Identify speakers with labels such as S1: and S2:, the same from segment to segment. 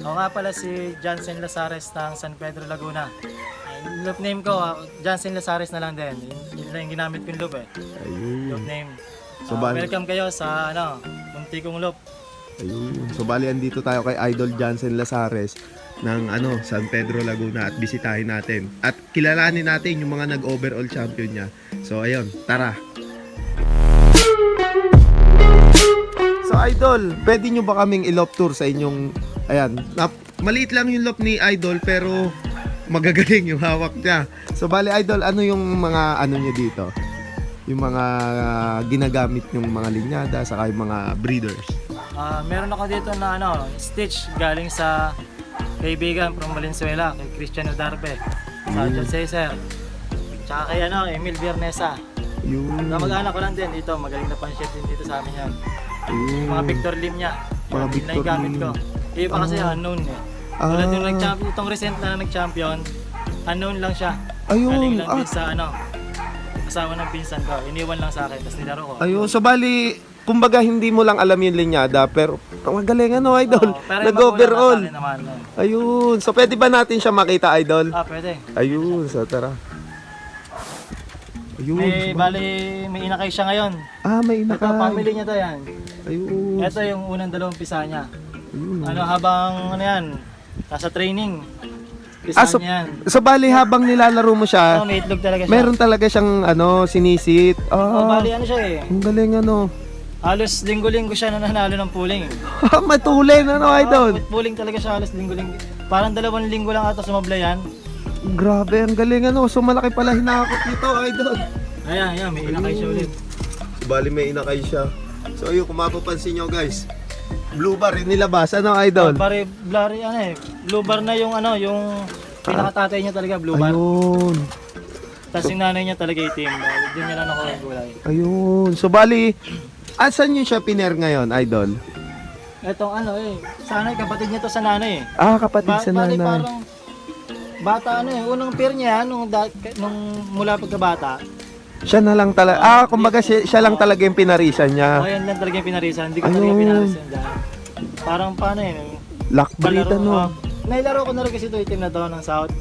S1: Ako nga pala si Jansen Lazares ng San Pedro, Laguna. Yung loop name ko, Jansen Lazares na lang din. Yun lang yung ginamit kong loop eh.
S2: Ayun.
S1: Loop name.
S2: So, bali-
S1: Welcome kayo sa munti kong loop.
S2: Ayun. So bali andito tayo kay Idol Jansen Lazares ng San Pedro, Laguna at bisitahin natin. At kilalanin natin yung mga nag-overall champion niya. So ayun, tara. So Idol, pwede nyo ba kaming i-loop tour sa inyong maliit lang yung loop ni Idol pero magagaling yung hawak niya. So bali Idol, ano yung mga niya dito? Yung mga ginagamit yung mga linyada saka yung mga breeders.
S1: Meron ako dito na stitch galing sa kaibigan from Valenzuela, kay Christian Udarpe, sa John Cesar. Tsaka kay Emil Biernesa.
S2: Yung
S1: Mag-anak ko lang din dito, magaling na panship din dito sa amin yan. Yung mga Victor Lim niya.
S2: Mga
S1: Yun
S2: Victor
S1: na yung gamit
S2: Lim.
S1: ko. Iba kasi unknown eh. Tulad yung nag-champion, itong recent na nag-champion, unknown lang siya.
S2: Ayun,
S1: Galing lang din sa asawa ng pinsan ko. Iniwan lang sa akin, tapos nilaro ko.
S2: ayun, so bali, kumbaga hindi mo lang alam yung linyada pero magaling Idol.
S1: Pero
S2: Nag-overall.
S1: yung naman,
S2: Ayun, so pwede ba natin siya makita Idol?
S1: pwede.
S2: Ayun, so tara. Ayun.
S1: May inakay siya ngayon.
S2: May
S1: Ito,
S2: inakay.
S1: family niya to yan.
S2: Ayun.
S1: Ito yung unang dalawang pisa niya.
S2: Ayun.
S1: Habang nasa training.
S2: So,
S1: Pisa niya yan.
S2: so bali habang nilalaro mo siya,
S1: May itlog talaga siya.
S2: meron talaga siyang sinisit.
S1: Bali siya eh.
S2: Ang galing
S1: Halos linggo-linggo siya nanalo ng pooling.
S2: Matulin Idol.
S1: Pooling talaga siya halos linggo-linggo. Parang 2 linggo lang ata sumabla yan.
S2: Grabe, ang galing So malaki pala hinakot nito Idol.
S1: Ayan, may inakay siya ulit.
S2: Bali may inakay siya. So ayun, kung mapapansin nyo guys, blue bar yung nilabas, Idol?
S1: Blue bar na yung pinakatatay niya talaga, blue bar.
S2: Ayun.
S1: Tapos yung nanay niya talaga itim. Hindi niya lang ako yung gulay.
S2: Ayun. So bali, asan yun siya piner ngayon, Idol?
S1: Etong sana kapatid niya to sa nanay eh.
S2: Kapatid sa
S1: Bali
S2: nanay.
S1: parang bata unang pair niya nung mula pagkabata.
S2: Siya na lang talaga. Kumbaga siya lang talaga yung pinarisan niya.
S1: Yan lang talaga yung pinarisan. Hindi ko talaga pinarisan dyan. Parang paano
S2: Lockbreed
S1: nailaro ko na rin kasi ito itim na to ng South.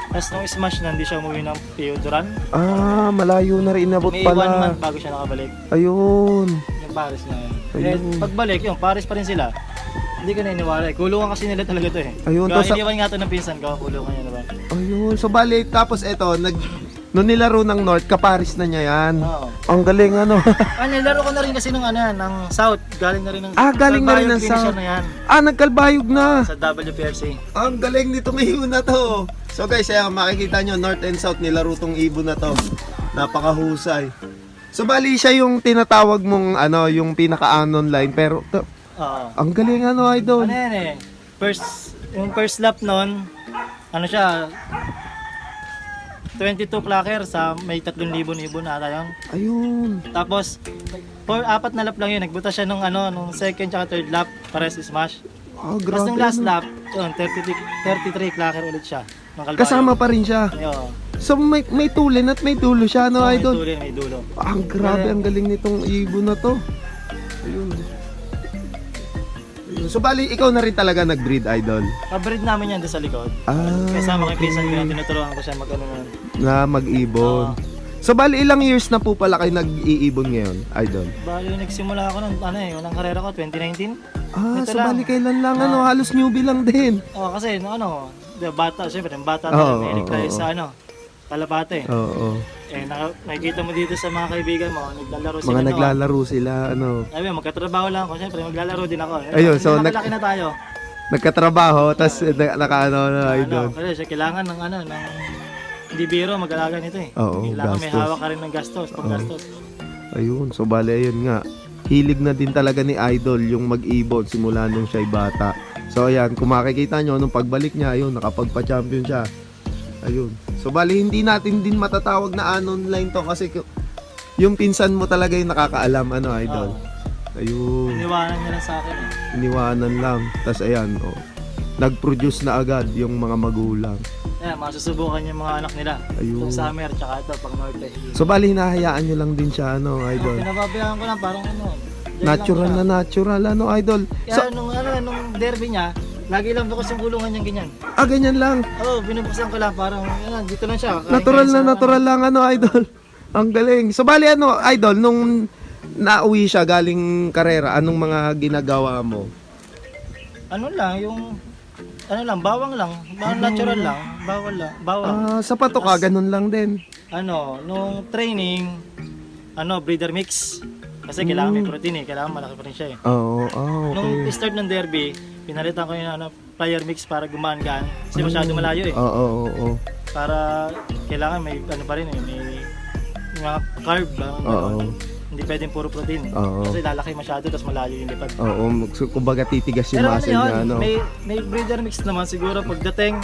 S1: Tapos nung smash na hindi siya umuwi ng Pioduran.
S2: Malayo na rin inabot
S1: May 1
S2: pala.
S1: month bago siya nakabalik.
S2: Ayun.
S1: Yung Paris na yun.
S2: Ayun.
S1: Pagbalik yung Paris pa rin sila. Hindi ko naniniwala eh. Kulungan kasi nila talaga to eh.
S2: Ayun,
S1: Kaya
S2: to sa-
S1: iniwan nga to ng pinsan ko. Kulungan niya naman.
S2: Ayun. So bali, tapos eto, nung nilaro ng North, kaparis na niya yan.
S1: Oo.
S2: Ang galing
S1: Nilaro ko na rin kasi ng ng South. Galing na rin ng
S2: galing na rin
S1: Kalbayog
S2: ng
S1: finisher
S2: South.
S1: na yan.
S2: Nagkalbayog na.
S1: Sa WPRC.
S2: Ang galing nito ngayon na to. So guys, makikita nyo, North and South nilaro tong ibon na to. Napakahusay. So bali siya yung tinatawag mong yung pinaka-anon line pero
S1: Oo.
S2: ang galing Idol.
S1: Yan eh. Yung first lap nun, siya, 22 clacker sa may 3,000 ibon na ata yun.
S2: Ayun.
S1: Tapos, 4 na lap lang yun. Nagbuta siya nung second tsaka third lap, pares smash. Tapos
S2: Grabe.
S1: nung last lap, yun, 33 clacker ulit siya. Ng Kalbayo.
S2: Kasama pa rin siya.
S1: Ayun.
S2: So may tulin at may tulo siya
S1: May
S2: Idol.
S1: tuloy, may dulo.
S2: Ang grabe, ang galing nitong ibon na to. Ayun. So bali, ikaw na rin talaga nag-breed Idol.
S1: Pabreed namin yan doon sa likod. Kasama ko yung pinsan ko yan, tinuturuan ko siya
S2: Na mag-ibon. So bali, ilang years na po pala kayo nag-iibon ngayon, Idol?
S1: Bali, nagsimula ako ng unang karera ko, 2019. Ito
S2: So
S1: lang.
S2: bali kailan lang, halos newbie lang din.
S1: Kasi bata, syempre, yung bata
S2: Oo,
S1: may tayo
S2: oo.
S1: sa Kalapate.
S2: Oo.
S1: Nakikita mo dito sa mga kaibigan mo, naglalaro sila.
S2: Mga naglalaro sila,
S1: Sabi, magkatrabaho lang ako, syempre, maglalaro din ako.
S2: Ayun, so
S1: nakalaki na tayo.
S2: nagkatrabaho, tas Idol.
S1: Kasi siya kailangan ng hindi biro, mag-alaga nito eh.
S2: Oo,
S1: Kailangan may
S2: gastos.
S1: hawak ka rin ng gastos, pag-gastos.
S2: Ayun, so bali, ayun nga. Hilig na din talaga ni Idol yung mag-ibon simula nung siya'y bata. So ayan, kung makikita nyo, nung pagbalik niya, ayun, nakapagpa-champion siya. Ayun. So bali, hindi natin din matatawag na anon line to kasi yung pinsan mo talaga yung nakakaalam, Idol. Ayun.
S1: Iniwanan niya lang sa akin eh.
S2: Iniwanan lang. Tapos ayan, nag-produce na agad yung mga magulang.
S1: Ayan, masusubukan yung mga anak nila.
S2: Ayun.
S1: Itong summer, tsaka ito, pag norte.
S2: So bali, hinahayaan nyo lang din siya, Idol.
S1: Pinababayaan ko lang, parang dyan
S2: Natural
S1: lang
S2: na
S1: siya.
S2: natural, Idol.
S1: Kaya nung derby niya, Lagi lang bukas yung kulungan niyang ganyan.
S2: Ah, ganyan lang.
S1: Oo, binubuksan ko lang parang, yan, dito lang siya.
S2: Natural lang ano, idol. Ang galing. So bali ano, idol, nung nauwi siya galing karera, anong mga ginagawa mo?
S1: Ano lang, bawang lang. Bawang natural lang. Bawang.
S2: Ah, sa pato ka, ganun lang din.
S1: Nung training, breeder mix. Kasi kailangan may protein kailangan malaki pa rin siya
S2: Oo,
S1: Nung
S2: okay.
S1: start ng derby, pinalitan ko yung player mix para gumaan-gaan. Kasi masyado malayo
S2: Oo.
S1: Para kailangan may pa rin may mga carb.
S2: Oo.
S1: Hindi pwedeng puro protein.
S2: Oo.
S1: Kasi lalaki masyado tapos malayo yung lipad.
S2: Oo, so, kumbaga titigas yung
S1: Pero
S2: muscle niya, ano?
S1: may breeder mix naman siguro pagdating.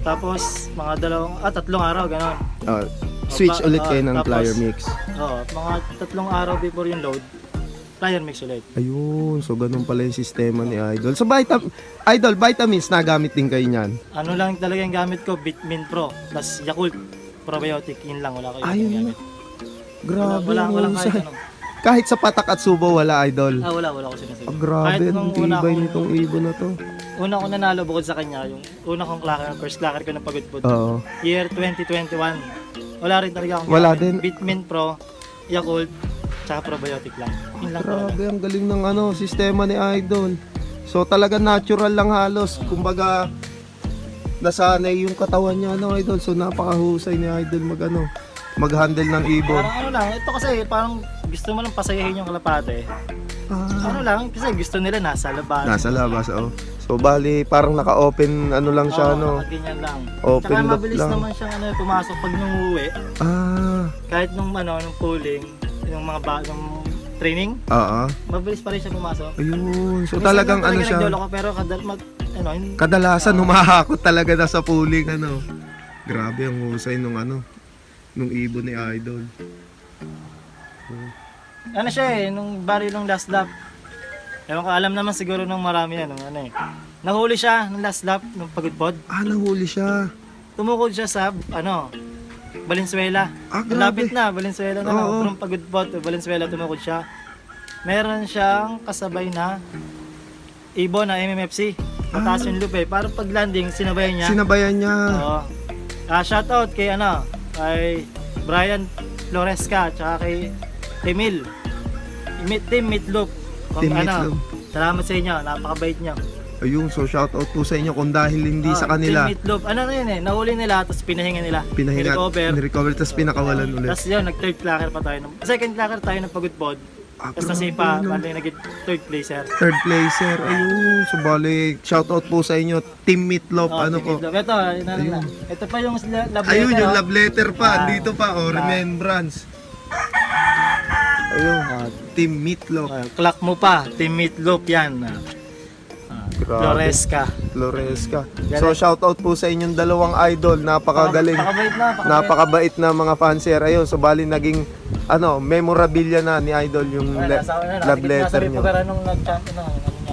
S1: Tapos mga 3 araw gano'n.
S2: Switch ulit kayo ng
S1: tapos,
S2: player mix.
S1: Oo, mga 3 araw before yung load, player mix ulit.
S2: Ayun, so ganun pala yung sistema ni Idol. So Idol, vitamins nagamit din kayo niyan?
S1: Ano lang talaga yung gamit ko, Vitamin Pro, plus Yakult probiotic, yun lang, wala ko yung
S2: Ayun
S1: gamit.
S2: Grabe,
S1: Walang
S2: husay.
S1: kahit ano.
S2: Kahit sa patak at subo, wala, Idol.
S1: Wala ko sinasabi.
S2: Grabe,
S1: Kahit
S2: ang
S1: nung una
S2: tibay
S1: kong-
S2: nitong ibon na to.
S1: Una ko nanalo bukod sa kanya, yung una kong clacker, first clacker ko ng pagudpod.
S2: Oo.
S1: Year 2021. Wala rin talaga akong
S2: Wala
S1: gamit.
S2: din.
S1: Vitamin Pro, Yakult, tsaka probiotic lang. Yun lang talaga.
S2: Grabe, ang galing ng sistema ni Idol. So talaga natural lang halos. Kumbaga, nasanay yung katawan niya, Idol. So napakahusay ni Idol mag-handle ng ibon.
S1: Parang lang, ito kasi parang gusto mo lang pasayahin yung kalapate.
S2: Ah,
S1: Kasi gusto nila nasa labas.
S2: nasa labas, oh. So bali, parang naka-open lang siya,
S1: Nakaganyan lang.
S2: Open
S1: Tsaka
S2: loop
S1: mabilis
S2: lang.
S1: naman siyang pumasok pag nung-uwi.
S2: Ah,
S1: Kahit nung pooling, yung yung training,
S2: oo.
S1: mabilis pa rin siya pumasok.
S2: Ayun. So
S1: Minsan
S2: talagang
S1: lang talaga
S2: siya.
S1: nagloloko, pero
S2: Kadalasan humahakot talaga na sa pooling, Grabe ang husay nung ibon ni Idol.
S1: nung bari nung last lap. Ewan ko, alam naman siguro nung marami Nahuli siya nung last lap, nung pagudpod.
S2: Ah, nahuli siya.
S1: Tumukod siya sa, Valenzuela.
S2: Ah, grabe.
S1: Malapit na, Valenzuela na.
S2: Oo.
S1: From pagudpod to Valenzuela, tumukod siya. Meron siyang kasabay na ibon na MMFC. Mataas yung loop Parang pag landing, sinabayan niya.
S2: Sinabayan niya.
S1: Oo. Shoutout kay kay Brian Floresca, tsaka kay Emil. Team Meatloaf.
S2: Team Meatloaf.
S1: Salamat sa inyo, napakabait niyo.
S2: Ayun, so shoutout po sa inyo kung dahil hindi sa kanila.
S1: Team Meatloaf. Nahuli nila, tapos pinahinga nila.
S2: Nirecover, tapos pinakawalan ulit.
S1: Tapos yun, nag-third clacker pa tayo. Second clacker tayo ng pagudpod. Tapos nasipa, bali naging third placer.
S2: Third placer. Ayun, so bali, shoutout po sa inyo. Team Meatloaf,
S1: Team
S2: po.
S1: Meatloaf. Ito pa yung love letter.
S2: Ayun, yung love letter pa. Dito pa, remembrance. Ayun, Team Meatloaf.
S1: Clock mo pa, Team Meatloaf yan.
S2: Grabe.
S1: Floresca.
S2: So shoutout po sa inyong dalawang idol, napakagaling. Napakabait na mga fanser. Ayun, so bali naging memorabilia na ni Idol yung love letter niyo.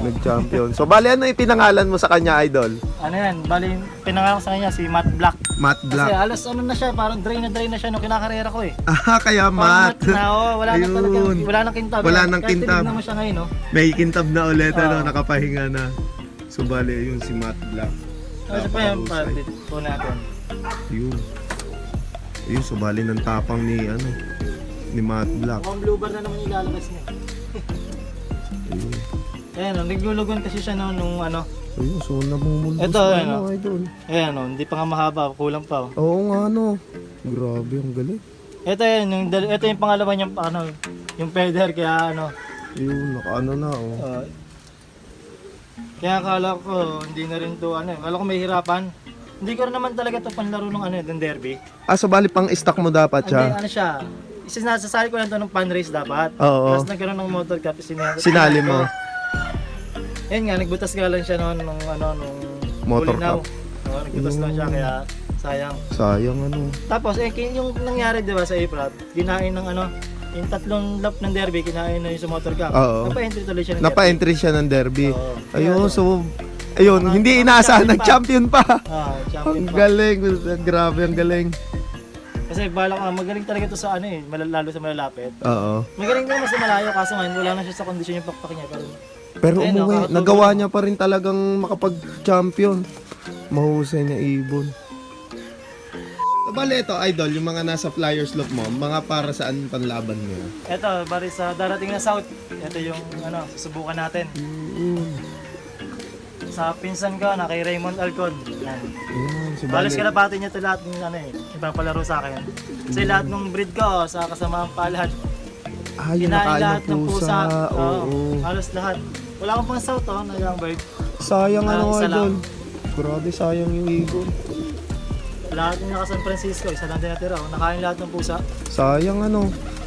S2: Nag-champion. So bali ipinangalan mo sa kanya, Idol?
S1: Bali pinangalan ko sa kanya si Matt Black.
S2: Matt Black.
S1: Kasi alas na siya, parang drain na siya nung kinakarera ko
S2: Ah, kaya Matt.
S1: Wala na talaga, wala nang kintab.
S2: Wala nang kintab.
S1: Kahit mo siya ngayon,
S2: May kintab na ulit, nakapahinga na. So bali yun si Matt Black.
S1: Kasi pa yan, po natin.
S2: Yun, so bali ng tapang ni Matt Black.
S1: Mukhang blue bar na naman yung lalabas niya.
S2: Ayun.
S1: Naglulugon kasi siya nung
S2: Ayun, so namumulbos
S1: Ito,
S2: pa Idol.
S1: hindi pa nga mahaba, kulang pa.
S2: Oo nga Grabe, ang galing.
S1: Ito yung pangalawa niyang yung feather kaya
S2: Ayun, na
S1: kaya akala ko hindi na rin to akala ko may hirapan. Hindi ko rin naman talaga to panlaro ng derby.
S2: Ah, so bali pang stock mo dapat siya?
S1: Hindi, siya. Sinasasali ko lang to ng fan race dapat.
S2: Oo.
S1: Tapos nagkaroon ng motor cup,
S2: Sinali mo?
S1: Ayun nga, nagbutas nga lang siya nung
S2: Motor
S1: Bulinaw.
S2: cup.
S1: Nagbutas lang siya kaya sayang.
S2: Sayang
S1: Tapos yung nangyari diba sa April, ginain ng yung 3 lap ng derby, kinain na yung sa motor cup.
S2: Oo.
S1: Napa-entry tuloy siya ng
S2: Napa-entry siya ng derby.
S1: Oo.
S2: Ayun, so hindi inaasahan, nag-champion pa.
S1: Champion
S2: Ang
S1: pa.
S2: galing, grabe ang galing.
S1: Kasi magaling talaga to sa lalo sa malalapit.
S2: Oo.
S1: Magaling din mas sa malayo kaso ngayon wala na siya sa kondisyon yung pakpak niya pero
S2: Pero
S1: Ayun,
S2: umuwi,
S1: nakakatulong.
S2: nagawa niya pa rin talagang makapag-champion. Mahusay na ibon. Bale ito, Idol, yung mga nasa Flyers Loop mo, mga para saan panlaban mo?
S1: Ito, bari sa darating na South. Ito yung susubukan natin. Sa pinsan ko na kay Raymond Alcon. Yan.
S2: Ayan, si
S1: Halos
S2: Bale.
S1: kalapati niya ito lahat ng ipapalaro sa akin. Kasi lahat ng breed ko sa kasamaang palad.
S2: Ah, yung
S1: Kinain
S2: nakain
S1: lahat
S2: ng pusa. Oo.
S1: Halos lahat. Wala akong pang South na young bird.
S2: Sayang
S1: Isa lang.
S2: Idol. Grabe, sayang yung ibon.
S1: Lahat yung naka San Francisco, isa lang din natira. Nakain lahat ng pusa.
S2: Sayang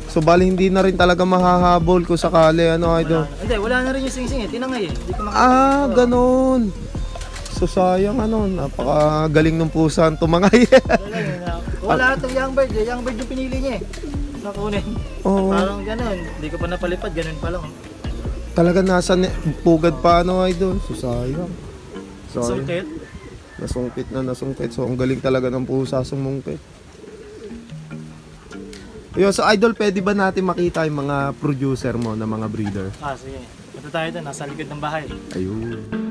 S2: So bali hindi na rin talaga mahahabol kung sakali Idol.
S1: Wala na rin yung sing-sing tinangay Hindi ko makita.
S2: Ah, ganun. So sayang napakagaling ng pusa ang tumangay.
S1: Wala lahat ng young bird yung pinili niya nakunin.
S2: Oo.
S1: Parang ganun, hindi ko pa napalipad, ganun pa lang.
S2: Talaga nasa pugad pa Idol. So sayang.
S1: Sungkit.
S2: Nasungkit. So ang galing talaga ng pusa sumungkit. Yo, so Idol, pwede ba natin makita yung mga producer mo na mga breeder?
S1: Sige. Punta tayo doon, nasa likod ng bahay.
S2: Ayun.